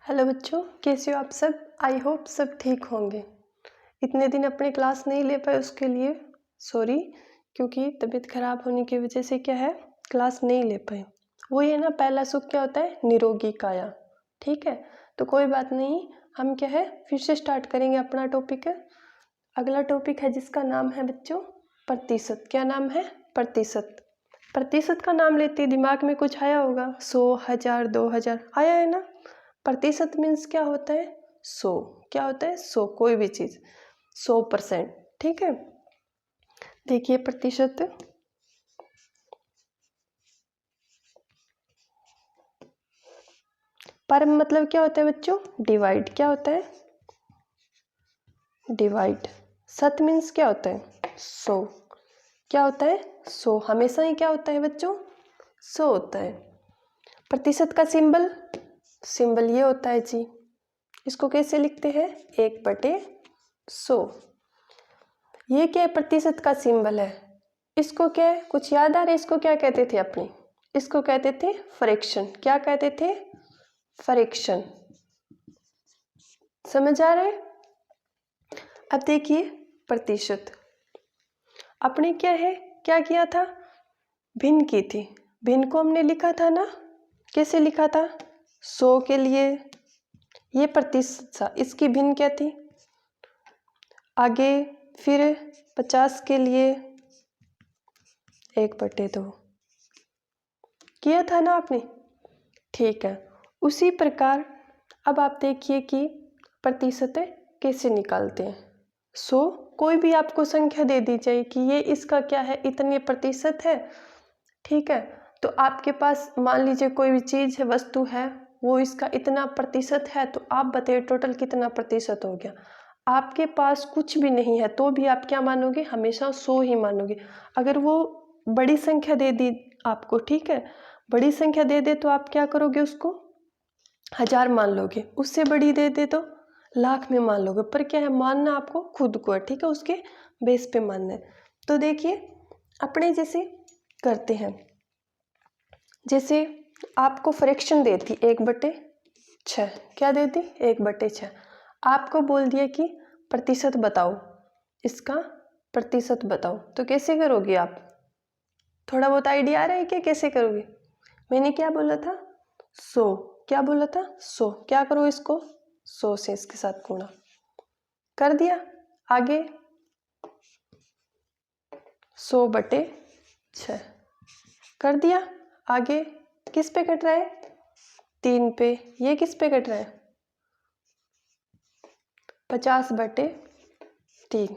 Hello बच्चों, कैसे हो आप सब। आई होप सब ठीक होंगे। इतने दिन अपने क्लास नहीं ले पाए उसके लिए सॉरी, क्योंकि तबीयत खराब होने की वजह से क्या है क्लास नहीं ले पाए। वो ये ना, पहला सुख क्या होता है, निरोगी काया। ठीक है, तो कोई बात नहीं, हम क्या है फिर से स्टार्ट करेंगे अपना टॉपिक। अगला टॉपिक है जिसका नाम है बच्चों प्रतिशत। क्या नाम है, प्रतिशत। प्रतिशत का नाम लेते दिमाग में कुछ आया होगा, 100, 1000, 2000 आया है ना। प्रतिशत मीन्स क्या होता है, 100। क्या होता है, 100, कोई भी चीज 100%। ठीक है, देखिए प्रतिशत। पर मतलब क्या होता है बच्चों, डिवाइड। क्या होता है, डिवाइड। सत मीन्स क्या होता है, 100। क्या होता है, 100। हमेशा ही क्या होता है बच्चों, 100 होता है। प्रतिशत का सिंबल, सिंबल ये होता है जी। इसको कैसे लिखते हैं, 1/100। ये क्या है, प्रतिशत का सिंबल है। इसको क्या है, कुछ याद आ रहा है, इसको क्या कहते थे अपने, इसको कहते थे फ्रैक्शन। क्या कहते थे, फ्रैक्शन। समझ आ रहा है। अब देखिए प्रतिशत, अपने क्या है, क्या किया था, भिन्न की थी। भिन्न को हमने लिखा था ना, कैसे लिखा था, 100 के लिए ये प्रतिशत था, इसकी भिन्न क्या थी, आगे फिर 50 के लिए 1/2 किया था ना आपने। ठीक है, उसी प्रकार अब आप देखिए कि प्रतिशत कैसे निकालते हैं। 100, कोई भी आपको संख्या दे दी जाए कि ये इसका क्या है, इतने प्रतिशत है। ठीक है, तो आपके पास मान लीजिए कोई भी चीज़ है, वस्तु है, वो इसका इतना प्रतिशत है, तो आप बताइए टोटल कितना प्रतिशत हो गया। आपके पास कुछ भी नहीं है तो भी आप क्या मानोगे, हमेशा 100 ही मानोगे। अगर वो बड़ी संख्या दे दी आपको, ठीक है, बड़ी संख्या दे दे तो आप क्या करोगे, उसको 1000 मान लोगे। उससे बड़ी दे दे तो लाख में मान लोगे। पर क्या है, मानना आपको खुद को है, ठीक है, उसके बेस पे मानना है। तो देखिए अपने जैसे करते हैं, जैसे आपको फ्रैक्शन देती 1/6। क्या देती, 1/6। आपको बोल दिया कि प्रतिशत बताओ, इसका प्रतिशत बताओ, तो कैसे करोगे आप, थोड़ा बहुत आइडिया आ रहा है क्या, कैसे करोगे। मैंने क्या बोला था, 100। क्या बोला था, 100। क्या करो, इसको 100 से इसके साथ गुणा कर दिया। आगे 100/6 कर दिया। आगे किस पे कट रहा है, 3 पे। ये किस पे कट रहा है, 50/3।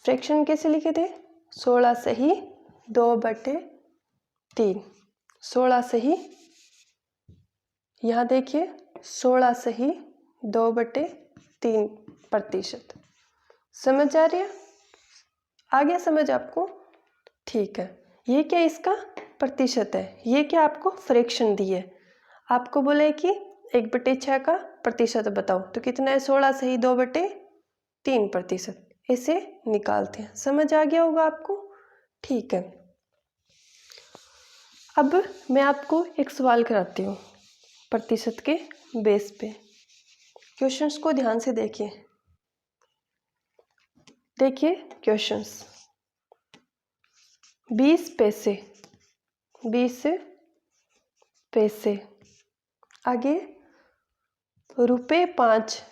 फ्रैक्शन कैसे लिखे थे, 16 से ही 2/3। 16 से ही, यहाँ देखिए 16 से ही 2/3 प्रतिशत। समझ आ रही है, आ गया समझ आपको। ठीक है, ये क्या इसका प्रतिशत है, ये क्या आपको फ्रैक्शन दी है। आपको बोले कि 1/6 का प्रतिशत बताओ, तो कितना है, 16 से ही 2/3 प्रतिशत। इसे निकालते हैं, समझ आ गया होगा आपको। ठीक है, अब मैं आपको एक सवाल कराती हूँ प्रतिशत के बेस पे। क्वेश्चंस को ध्यान से देखिए। देखिए क्वेश्चंस, 20 पैसे, 20 पैसे। आगे रुपये 5,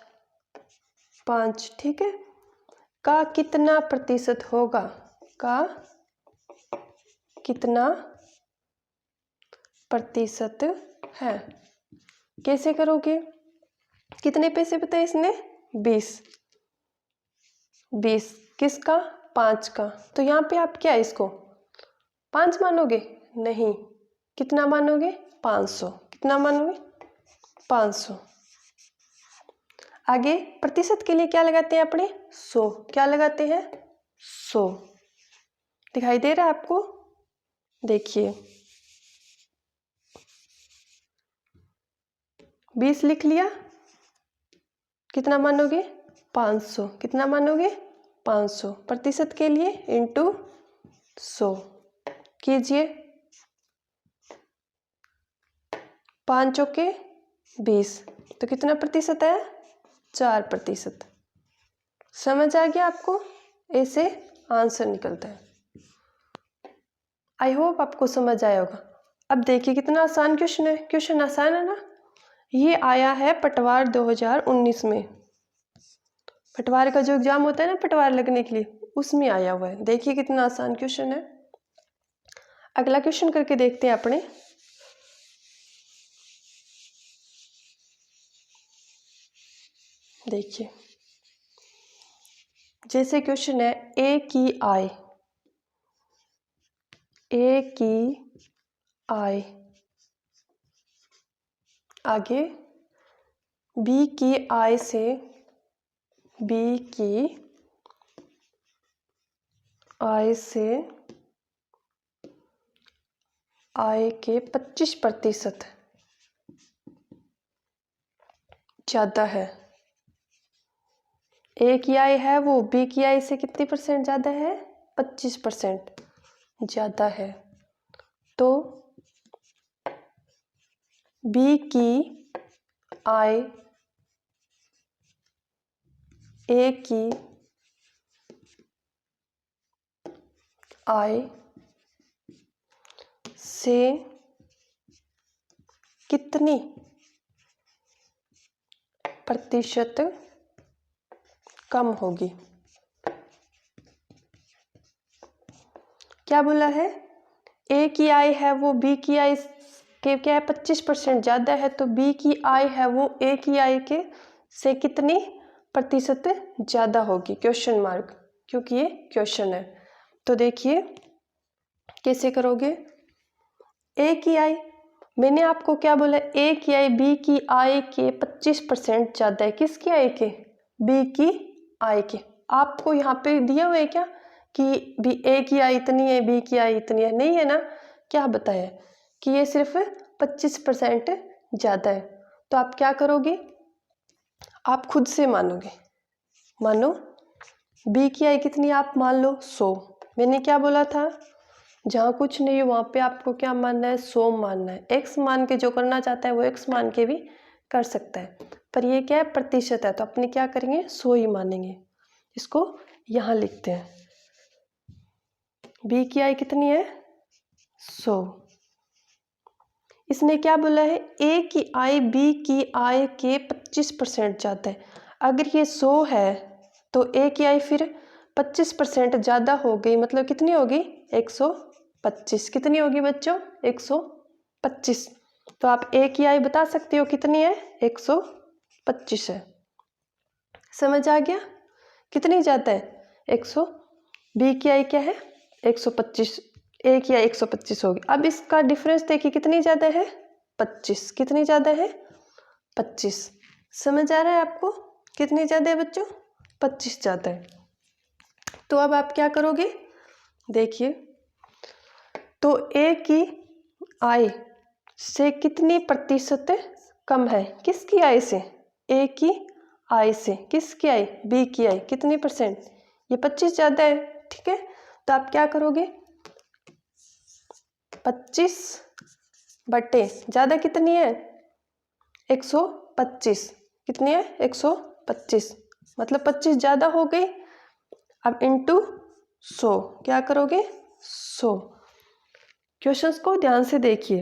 5, ठीक है, का कितना प्रतिशत होगा, का कितना प्रतिशत है। कैसे करोगे, कितने पैसे बताए इसने, 20। 20 किसका, 5 का। तो यहाँ पे आप क्या इसको 5 मानोगे, नहीं, कितना मानोगे, 500। कितना मानोगे, 500। आगे प्रतिशत के लिए क्या लगाते हैं अपने, 100। क्या लगाते हैं, 100। दिखाई दे रहा है आपको, देखिए 20 लिख लिया, कितना मानोगे, 500। कितना मानोगे, 500 प्रतिशत के लिए इंटू 100 कीजिए। 5 चौके 20, तो कितना प्रतिशत है? 4%। समझ आ गया आपको? ऐसे आंसर निकलता है। आई होप आपको समझ आया होगा। अब देखिए कितना आसान क्वेश्चन है। क्वेश्चन आसान है ना? ये आया है पटवार 2019 में। पटवार का जो एग्जाम होता है ना, पटवार लगने के लिए, उसमें आया हुआ है। देखिए कितना आसान क्वेश्चन है। अगला क्वेश्चन करके देखते हैं अपने। देखिए जैसे क्वेश्चन है ए की आय, ए की आय, आगे बी की आय से, बी की आय से आय के 25% ज़्यादा है। ए की आय है वो बी की आय से कितनी % ज़्यादा है? 25% ज़्यादा है। तो बी की आय ए की आय से कितनी प्रतिशत कम होगी? क्या बोला है? ए की आय है वो बी की आय के क्या है? 25% ज़्यादा है। तो बी की आय है वो ए की आय के से कितनी प्रतिशत ज़्यादा होगी? क्वेश्चन मार्क, क्योंकि ये क्वेश्चन है। तो देखिए कैसे करोगे। ए की आय, मैंने आपको क्या बोला? ए की आय बी की आय के 25% ज़्यादा है। किसकी आय के? बी की आय के। आपको यहाँ पे दिया हुआ है क्या कि बी ए की आय इतनी है, बी की आय इतनी है? नहीं है ना। क्या बताया कि ये सिर्फ 25% ज़्यादा है। तो आप क्या करोगे? आप खुद से मानोगे। मानो बी की आय कितनी, आप मान लो 100। मैंने क्या बोला था? जहाँ कुछ नहीं है वहाँ पे आपको क्या मानना है? 100 मानना है। एक्स मान के जो करना चाहता है वो एक्स मान के भी कर सकता है, पर ये क्या है? प्रतिशत है, तो अपने क्या करेंगे? 100 ही मानेंगे। इसको यहाँ लिखते हैं। बी की आय कितनी है? 100। इसने क्या बोला है? ए की आय बी की आय के 25% ज़्यादा है। अगर ये 100 है तो ए की आय फिर 25% ज़्यादा हो गई, मतलब कितनी होगी? 125। कितनी होगी बच्चों? 125। तो आप ए की आय बता सकते हो कितनी है? 125 है। समझ आ गया? कितनी ज़्यादा है? 100। बी की आय क्या है? 125। ए की आय 125 होगी। अब इसका डिफरेंस देखिए कितनी ज़्यादा है? 25। कितनी ज़्यादा है? 25। समझ आ रहा है आपको? कितनी ज़्यादा है बच्चों? 25 ज़्यादा है। तो अब आप क्या करोगे? देखिए, तो ए की आय से कितनी प्रतिशत कम है? किसकी आय से? ए की आय से। किसकी आय? बी की आय। कितनी %? ये 25 ज़्यादा है। ठीक है, तो आप क्या करोगे? 25 बटे ज़्यादा कितनी है? 125। कितनी है? 125, मतलब 25 ज़्यादा हो गई। अब इंटू 100 क्या करोगे? 100। क्वेश्चंस को ध्यान से देखिए।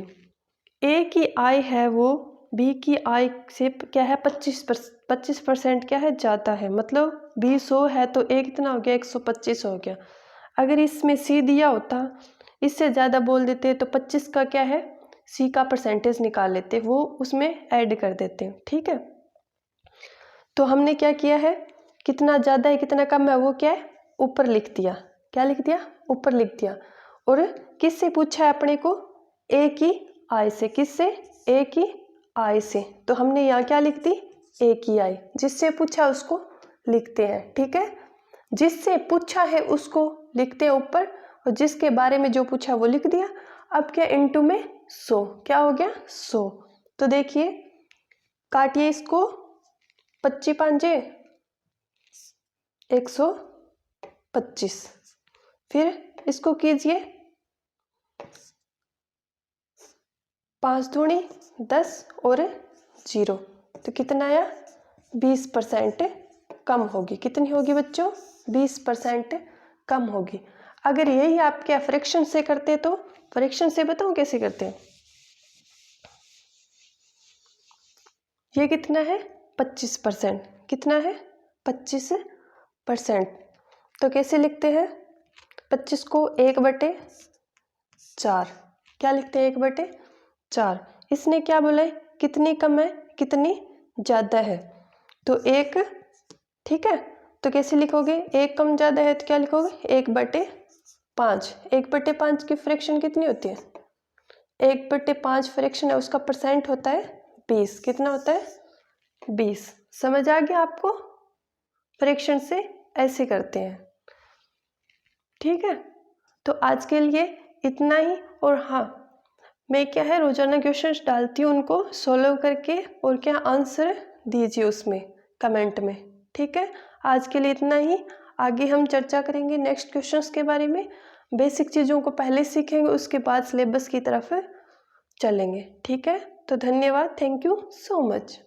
ए की आय है वो बी की आय से क्या है? 25% क्या है? ज़्यादा है। मतलब बी 100 है तो ए कितना हो गया? 125 हो गया। अगर इसमें सी दिया होता, इससे ज़्यादा बोल देते तो 25 का क्या है? सी का परसेंटेज निकाल लेते, वो उसमें ऐड कर देते। ठीक है, तो हमने क्या किया है? कितना ज़्यादा है कितना कम है वो क्या है? ऊपर लिख दिया। क्या लिख दिया? ऊपर लिख दिया। और किससे पूछा है अपने को? ए की आय से। किससे? ए की आय से। तो हमने यहाँ क्या लिख दी? ए की आय। जिससे पूछा उसको लिखते हैं। ठीक है, जिससे पूछा है उसको लिखते हैं ऊपर, और जिसके बारे में जो पूछा वो लिख दिया। अब क्या? इंटू में 100। क्या हो गया? 100। तो देखिए काटिए इसको, 25 पांजे 125। फिर इसको कीजिए 5 दूनी 10 और 0। तो कितना आया? 20% कम होगी। कितनी होगी बच्चों? 20% कम होगी। अगर यही आप क्या फ्रैक्शन से करते तो फ्रैक्शन से बताऊँ कैसे करते हैं? ये कितना है? 25%। कितना है? 25%। तो कैसे लिखते हैं? 25 को 1/4। क्या लिखते हैं? 1/4। इसने क्या बोला है? कितनी कम है, कितनी ज़्यादा है। तो 1, ठीक है। तो कैसे लिखोगे? 1 कम ज़्यादा है तो क्या लिखोगे? 1/5। 1/5 की फ्रैक्शन कितनी होती है? 1/5 फ्रैक्शन है, उसका परसेंट होता है 20। कितना होता है? 20। समझ आ गया आपको? फ्रैक्शन से ऐसे करते हैं, ठीक है। तो आज के लिए इतना ही। और हाँ, मैं क्या है रोजाना क्वेश्चंस डालती हूँ, उनको सॉल्व करके और क्या आंसर दीजिए उसमें कमेंट में, ठीक है। आज के लिए इतना ही। आगे हम चर्चा करेंगे नेक्स्ट क्वेश्चंस के बारे में। बेसिक चीज़ों को पहले सीखेंगे, उसके बाद सिलेबस की तरफ चलेंगे, ठीक है। तो धन्यवाद, थैंक यू सो मच।